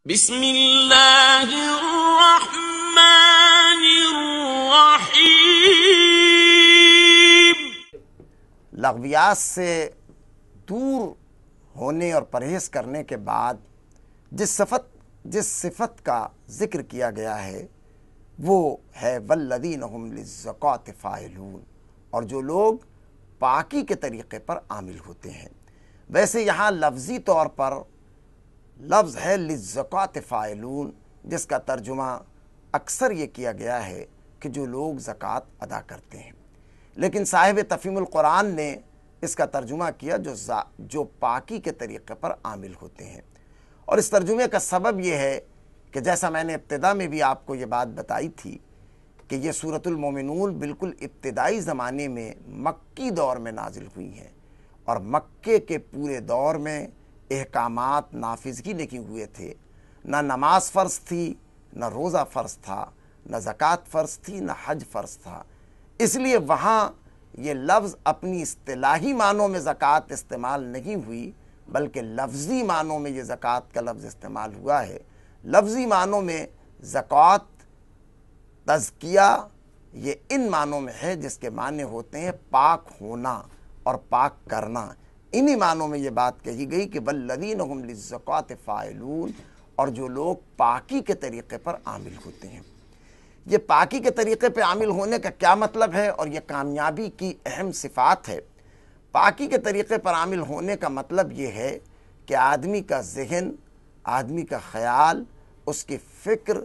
بسم اللہ الرحمن الرحیم۔ لغویات سے دور ہونے اور پرہیز کرنے کے بعد جس صفت کا ذکر کیا گیا ہے وہ ہے والذین هم للزکوٰۃ فاعلون، اور جو لوگ پاکی کے طریقے پر عامل ہوتے ہیں۔ ویسے یہاں لفظی طور پر لفظ ہے للزکوٰۃ فاعلون، جس کا ترجمہ اکثر یہ کیا گیا ہے کہ جو لوگ زکوٰۃ ادا کرتے ہیں، لیکن صاحب تفہیم القرآن نے اس کا ترجمہ کیا جو پاکی کے طریقے پر عامل ہوتے ہیں۔ اور اس ترجمے کا سبب یہ ہے کہ جیسا میں نے ابتدا میں بھی آپ کو یہ بات بتائی تھی کہ یہ سورۃ المومنون بالکل ابتدائی زمانے میں مکی دور میں نازل ہوئی ہیں، اور مکے کے پورے دور میں احکامات نافذ ہی نہیں ہوئے تھے۔ نہ نماز فرض تھی، نہ روزہ فرض تھا، نہ زکوٰۃ فرض تھی، نہ حج فرض تھا۔ اس لیے وہاں یہ لفظ اپنی اصطلاحی معنوں میں زکوٰۃ استعمال نہیں ہوئی، بلکہ لفظی معنوں میں یہ زکوٰۃ کا لفظ استعمال ہوا ہے۔ لفظی معنوں میں زکوٰۃ، تزکیہ، یہ ان معنوں میں ہے جس کے معنی ہوتے ہیں پاک ہونا اور پاک کرنا۔ انہی معنوں میں یہ بات کہی گئی کہ والذین هم للزکوٰۃ فاعلون، اور جو لوگ پاکی کے طریقے پر عامل ہوتے ہیں۔ یہ پاکی کے طریقے پہ عامل ہونے کا کیا مطلب ہے، اور یہ کامیابی کی اہم صفات ہے۔ پاکی کے طریقے پر عامل ہونے کا مطلب یہ ہے کہ آدمی کا ذہن، آدمی کا خیال، اس کی فکر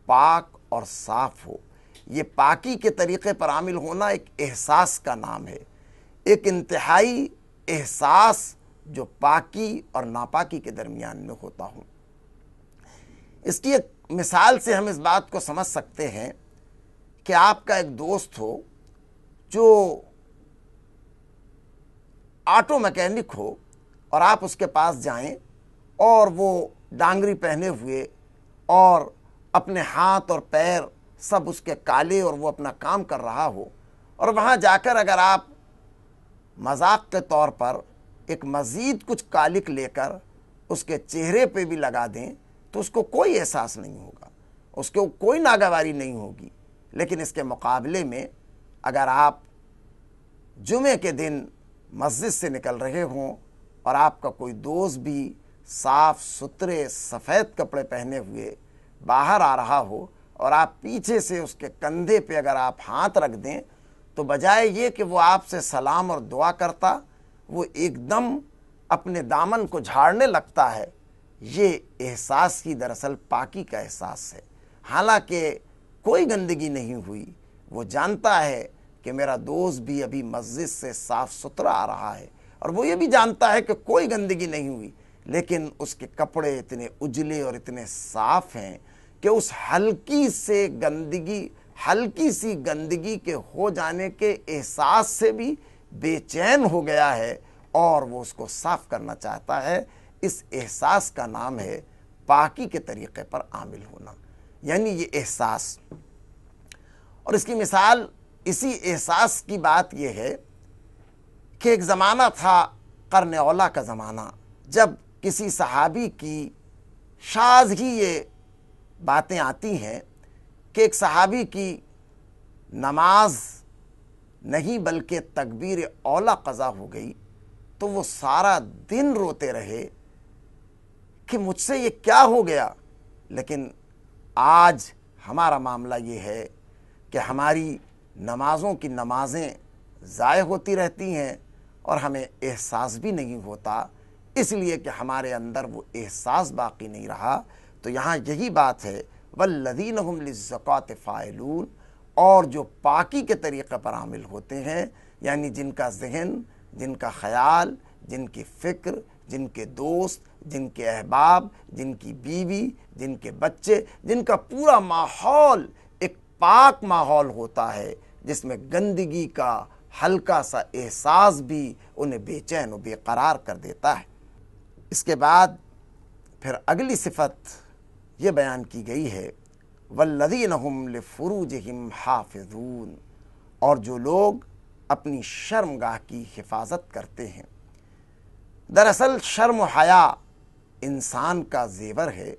پاک اور صاف ہو۔ یہ پاکی کے طریقے پر عامل ہونا ایک احساس کا نام ہے، ایک انتہائی احساس جو پاکی اور ناپاکی کے درمیان میں ہوتا ہوں۔ اس کی ایک مثال سے ہم اس بات کو سمجھ سکتے ہیں کہ آپ کا ایک دوست ہو جو آٹو میکینک ہو، اور آپ اس کے پاس جائیں اور وہ ڈانگری پہنے ہوئے اور اپنے ہاتھ اور پیر سب اس کے کالے، اور وہ اپنا کام کر رہا ہو، اور وہاں جا کر اگر آپ مذاق کے طور پر ایک مزید کچھ کالک لے کر اس کے چہرے پہ بھی لگا دیں تو اس کو کوئی احساس نہیں ہوگا، اس کو کوئی ناگواری نہیں ہوگی۔ لیکن اس کے مقابلے میں اگر آپ جمعے کے دن مسجد سے نکل رہے ہوں اور آپ کا کوئی دوست بھی صاف ستھرے سفید کپڑے پہنے ہوئے باہر آ رہا ہو، اور آپ پیچھے سے اس کے کندھے پہ اگر آپ ہاتھ رکھ دیں تو بجائے یہ کہ وہ آپ سے سلام اور دعا کرتا، وہ ایک دم اپنے دامن کو جھاڑنے لگتا ہے۔ یہ احساس ہی دراصل پاکی کا احساس ہے۔ حالانکہ کوئی گندگی نہیں ہوئی، وہ جانتا ہے کہ میرا دوست بھی ابھی مسجد سے صاف ستھرا آ رہا ہے، اور وہ یہ بھی جانتا ہے کہ کوئی گندگی نہیں ہوئی، لیکن اس کے کپڑے اتنے اجلے اور اتنے صاف ہیں کہ اس ہلکی سی گندگی کے ہو جانے کے احساس سے بھی بے چین ہو گیا ہے، اور وہ اس کو صاف کرنا چاہتا ہے۔ اس احساس کا نام ہے پاکی کے طریقے پر عامل ہونا، یعنی یہ احساس۔ اور اس کی مثال اسی احساس کی بات یہ ہے کہ ایک زمانہ تھا، قرن اولیٰ کا زمانہ، جب کسی صحابی کی شاذ ہی یہ باتیں آتی ہیں کہ ایک صحابی کی نماز نہیں بلکہ تکبیر اولیٰ قضا ہو گئی، تو وہ سارا دن روتے رہے کہ مجھ سے یہ کیا ہو گیا۔ لیکن آج ہمارا معاملہ یہ ہے کہ ہماری نمازوں کی نمازیں ضائع ہوتی رہتی ہیں اور ہمیں احساس بھی نہیں ہوتا، اس لیے کہ ہمارے اندر وہ احساس باقی نہیں رہا۔ تو یہاں یہی بات ہے والذین هم للزکوٰۃ فاعلون، اور جو پاکی کے طریقے پر عامل ہوتے ہیں، یعنی جن کا ذہن، جن کا خیال، جن کی فکر، جن کے دوست، جن کے احباب، جن کی بیوی، جن کے بچے، جن کا پورا ماحول ایک پاک ماحول ہوتا ہے، جس میں گندگی کا ہلکا سا احساس بھی انہیں بے چین و بے قرار کر دیتا ہے۔ اس کے بعد پھر اگلی صفت یہ بیان کی گئی ہے والذین هم لفروجہم حافظون، اور جو لوگ اپنی شرمگاہ کی حفاظت کرتے ہیں۔ دراصل شرم و حیا انسان کا زیور ہے،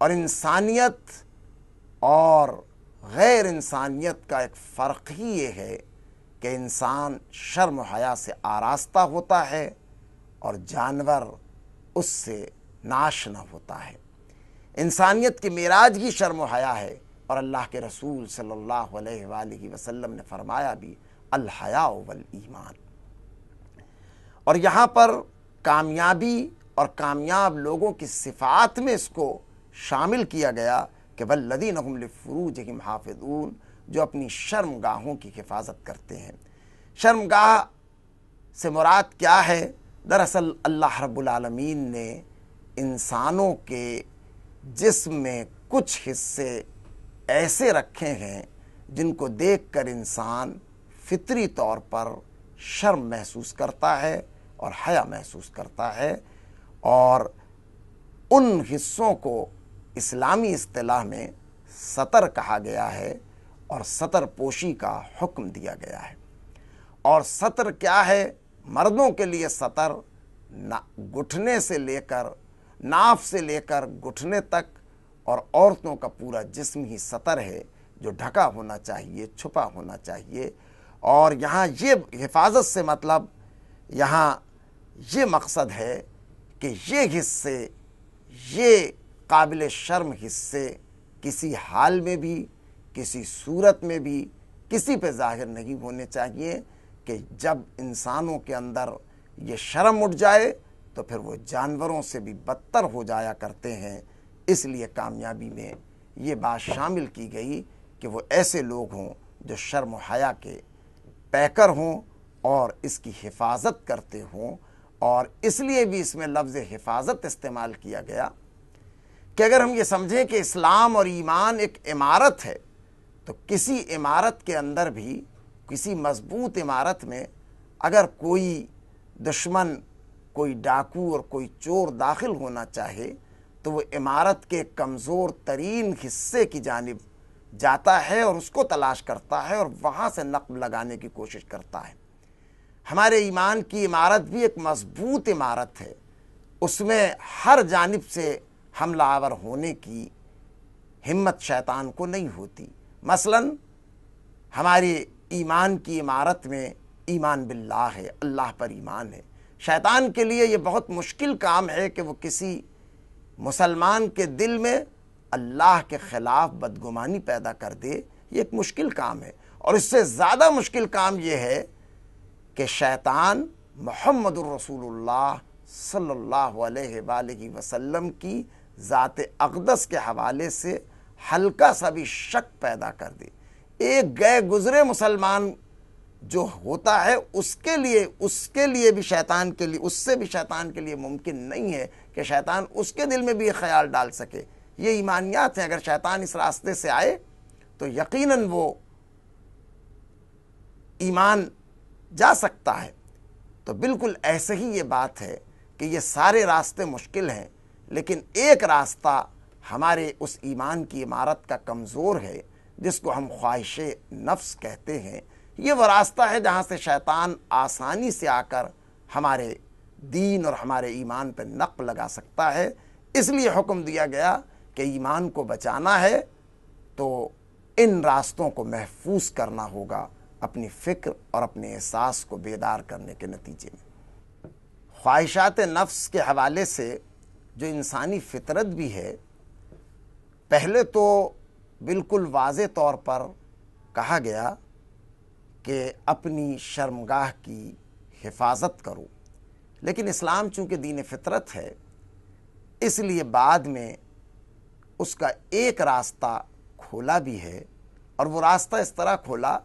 اور انسانیت اور غیر انسانیت کا ایک فرق ہی یہ ہے کہ انسان شرم و حیا سے آراستہ ہوتا ہے اور جانور اس سے ناشنا ہوتا ہے۔ انسانیت کی معراج ہی شرم و حیا ہے، اور اللہ کے رسول صلی اللہ علیہ وآلہ وسلم نے فرمایا بھی الحیاء والایمان۔ اور یہاں پر کامیابی اور کامیاب لوگوں کی صفات میں اس کو شامل کیا گیا کہ والذین هم لفروجہم حافظون، جو اپنی شرمگاہوں کی حفاظت کرتے ہیں۔ شرمگاہ سے مراد کیا ہے؟ دراصل اللہ رب العالمین نے انسانوں کے جسم میں کچھ حصے ایسے رکھے ہیں جن کو دیکھ کر انسان فطری طور پر شرم محسوس کرتا ہے اور حیا محسوس کرتا ہے، اور ان حصوں کو اسلامی اصطلاح میں سطر کہا گیا ہے اور سطر پوشی کا حکم دیا گیا ہے۔ اور سطر کیا ہے؟ مردوں کے لیے سطر گھٹنے سے لے کر ناف سے لے کر گھٹنے تک، اور عورتوں کا پورا جسم ہی سطر ہے جو ڈھکا ہونا چاہیے، چھپا ہونا چاہیے۔ اور یہاں یہ حفاظت سے مطلب یہاں یہ مقصد ہے کہ یہ حصے، یہ قابل شرم حصے کسی حال میں بھی، کسی صورت میں بھی کسی پہ ظاہر نہیں ہونے چاہیے، کہ جب انسانوں کے اندر یہ شرم اٹھ جائے تو پھر وہ جانوروں سے بھی بدتر ہو جایا کرتے ہیں۔ اس لیے کامیابی میں یہ بات شامل کی گئی کہ وہ ایسے لوگ ہوں جو شرم و حیا کے پیکر ہوں اور اس کی حفاظت کرتے ہوں۔ اور اس لیے بھی اس میں لفظ حفاظت استعمال کیا گیا کہ اگر ہم یہ سمجھیں کہ اسلام اور ایمان ایک عمارت ہے، تو کسی عمارت کے اندر بھی، کسی مضبوط عمارت میں اگر کوئی دشمن، کوئی ڈاکو اور کوئی چور داخل ہونا چاہے تو وہ عمارت کے کمزور ترین حصے کی جانب جاتا ہے اور اس کو تلاش کرتا ہے اور وہاں سے نقب لگانے کی کوشش کرتا ہے۔ ہمارے ایمان کی عمارت بھی ایک مضبوط عمارت ہے، اس میں ہر جانب سے حملہ آور ہونے کی ہمت شیطان کو نہیں ہوتی۔ مثلا ہماری ایمان کی عمارت میں ایمان باللہ ہے، اللہ پر ایمان ہے۔ شیطان کے لیے یہ بہت مشکل کام ہے کہ وہ کسی مسلمان کے دل میں اللہ کے خلاف بدگمانی پیدا کر دے، یہ ایک مشکل کام ہے۔ اور اس سے زیادہ مشکل کام یہ ہے کہ شیطان محمد الرسول اللہ صلی اللہ علیہ وآلہ وسلم کی ذات اقدس کے حوالے سے ہلکا سا بھی شک پیدا کر دے۔ ایک گئے گزرے مسلمان جو ہوتا ہے اس کے لیے بھی شیطان کے لیے، اس سے بھی شیطان کے لیے ممکن نہیں ہے کہ شیطان اس کے دل میں بھی یہ خیال ڈال سکے۔ یہ ایمانیات ہیں، اگر شیطان اس راستے سے آئے تو یقیناً وہ ایمان جا سکتا ہے۔ تو بالکل ایسے ہی یہ بات ہے کہ یہ سارے راستے مشکل ہیں، لیکن ایک راستہ ہمارے اس ایمان کی عمارت کا کمزور ہے جس کو ہم خواہش نفس کہتے ہیں۔ یہ وہ راستہ ہے جہاں سے شیطان آسانی سے آ کر ہمارے دین اور ہمارے ایمان پہ نقب لگا سکتا ہے۔ اس لیے حکم دیا گیا کہ ایمان کو بچانا ہے تو ان راستوں کو محفوظ کرنا ہوگا، اپنی فکر اور اپنے احساس کو بیدار کرنے کے نتیجے میں۔ خواہشات نفس کے حوالے سے جو انسانی فطرت بھی ہے، پہلے تو بالکل واضح طور پر کہا گیا کہ اپنی شرمگاہ کی حفاظت کرو، لیکن اسلام چونکہ دین فطرت ہے اس لیے بعد میں اس کا ایک راستہ کھولا بھی ہے، اور وہ راستہ اس طرح کھولا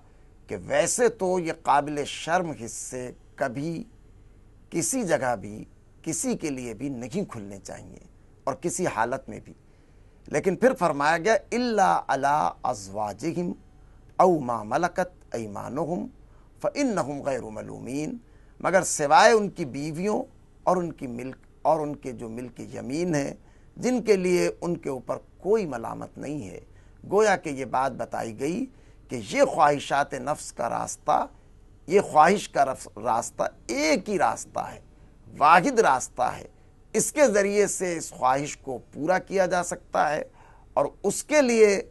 کہ ویسے تو یہ قابل شرم حصے کبھی کسی جگہ بھی کسی کے لیے بھی نہیں کھلنے چاہیے اور کسی حالت میں بھی، لیکن پھر فرمایا گیا الا علی ازواجہم او ما ملکت ایمانہم فانہم غیر ملومین، مگر سوائے ان کی بیویوں اور ان کی ملک اور ان کے جو ملک یمین ہیں جن کے لیے ان کے اوپر کوئی ملامت نہیں ہے۔ گویا کہ یہ بات بتائی گئی کہ یہ خواہشات نفس کا راستہ، یہ خواہش کا راستہ ایک ہی راستہ ہے، واحد راستہ ہے، اس کے ذریعے سے اس خواہش کو پورا کیا جا سکتا ہے، اور اس کے لیے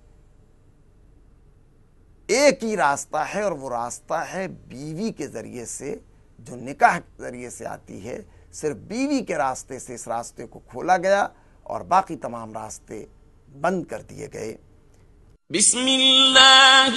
ایک ہی راستہ ہے، اور وہ راستہ ہے بیوی کے ذریعے سے، جو نکاح کے ذریعے سے آتی ہے۔ صرف بیوی کے راستے سے اس راستے کو کھولا گیا اور باقی تمام راستے بند کر دیے گئے۔ بسم اللہ